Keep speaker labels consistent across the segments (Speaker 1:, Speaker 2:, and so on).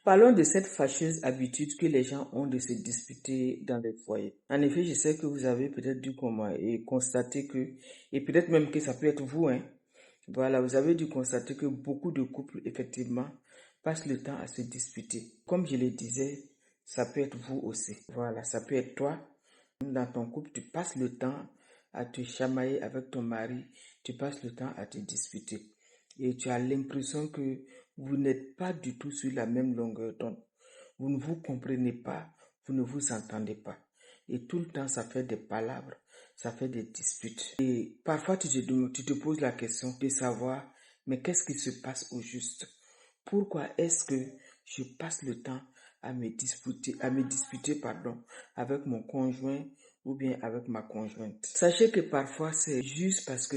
Speaker 1: Parlons de cette fâcheuse habitude que les gens ont de se disputer dans les foyers. En effet, je sais que vous avez peut-être dû constater que, et peut-être même que ça peut être vous, hein. Voilà, vous avez dû constater que beaucoup de couples, effectivement, passent le temps à se disputer. Comme je le disais, ça peut être vous aussi. Voilà, ça peut être toi. Dans ton couple, tu passes le temps à te chamailler avec ton mari, tu passes le temps à te disputer. Et tu as l'impression que vous n'êtes pas du tout sur la même longueur d'onde. Vous ne vous comprenez pas, vous ne vous entendez pas. Et tout le temps, ça fait des palabres, ça fait des disputes. Et parfois, tu te poses la question de savoir, mais qu'est-ce qui se passe au juste? Pourquoi est-ce que je passe le temps à me disputer, avec mon conjoint ou bien avec ma conjointe? Sachez que parfois, c'est juste parce que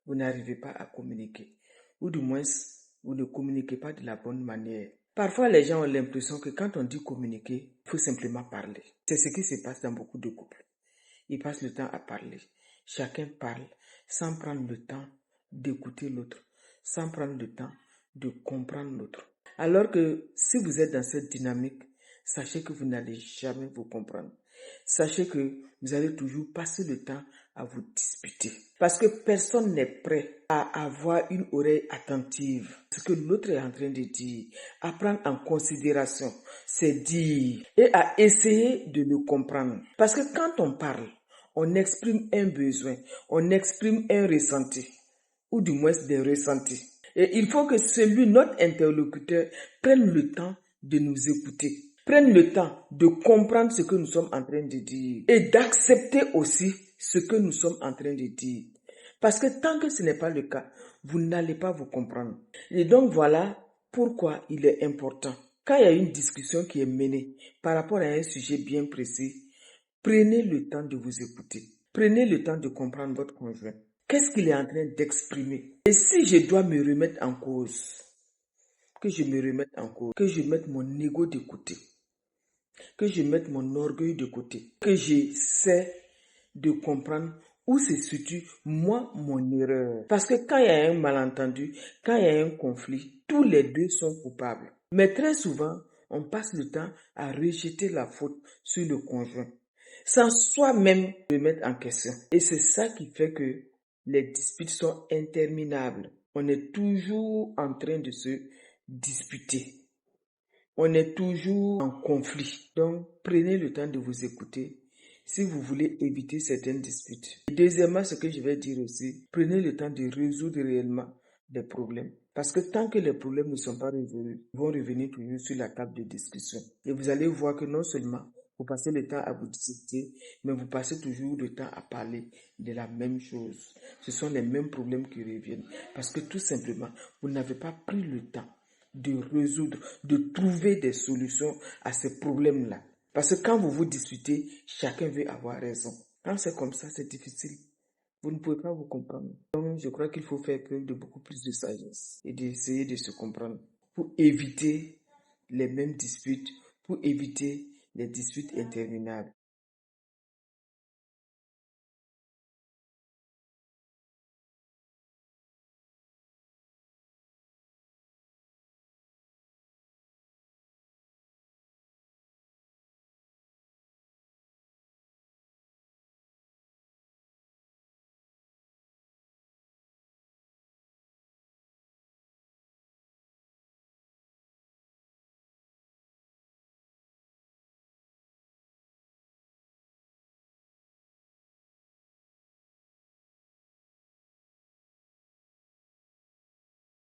Speaker 1: vous n'arrivez pas à communiquer. Ou du moins, vous ne communiquez pas de la bonne manière. Parfois, les gens ont l'impression que quand on dit communiquer, il faut simplement parler. C'est ce qui se passe dans beaucoup de couples. Ils passent le temps à parler. Chacun parle sans prendre le temps d'écouter l'autre, sans prendre le temps de comprendre l'autre. Alors que si vous êtes dans cette dynamique, sachez que vous n'allez jamais vous comprendre. Sachez que vous allez toujours passer le temps à vous disputer. Parce que personne n'est prêt à avoir une oreille attentive. Ce que l'autre est en train de dire, à prendre en considération, c'est dire et à essayer de le comprendre. Parce que quand on parle, on exprime un besoin, on exprime un ressenti, ou du moins des ressentis. Et il faut que notre interlocuteur, prenne le temps de nous écouter, prenne le temps de comprendre ce que nous sommes en train de dire et d'accepter aussi ce que nous sommes en train de dire. Parce que tant que ce n'est pas le cas, vous n'allez pas vous comprendre. Et donc voilà pourquoi il est important. Quand il y a une discussion qui est menée par rapport à un sujet bien précis, prenez le temps de vous écouter. Prenez le temps de comprendre votre conjoint. Qu'est-ce qu'il est en train d'exprimer? Et si je dois me remettre en cause, que je mette mon ego de côté, que je mette mon orgueil de côté, que j'essaie de comprendre où se situe moi mon erreur. Parce que quand il y a un malentendu, quand il y a un conflit, tous les deux sont coupables. Mais très souvent, on passe le temps à rejeter la faute sur le conjoint, sans soi-même remettre en question. Et c'est ça qui fait que les disputes sont interminables. On est toujours en train de se disputer. On est toujours en conflit. Donc, prenez le temps de vous écouter si vous voulez éviter certaines disputes. Et deuxièmement, ce que je vais dire aussi, prenez le temps de résoudre réellement les problèmes. Parce que tant que les problèmes ne sont pas résolus, ils vont revenir toujours sur la table de discussion. Et vous allez voir que non seulement vous passez le temps à vous discuter, mais vous passez toujours le temps à parler de la même chose. Ce sont les mêmes problèmes qui reviennent. Parce que tout simplement, vous n'avez pas pris le temps de résoudre, de trouver des solutions à ces problèmes-là. Parce que quand vous vous disputez, chacun veut avoir raison. Quand c'est comme ça, c'est difficile. Vous ne pouvez pas vous comprendre. Donc, je crois qu'il faut faire preuve de beaucoup plus de sagesse et d'essayer de se comprendre pour éviter les mêmes disputes, pour éviter les disputes interminables.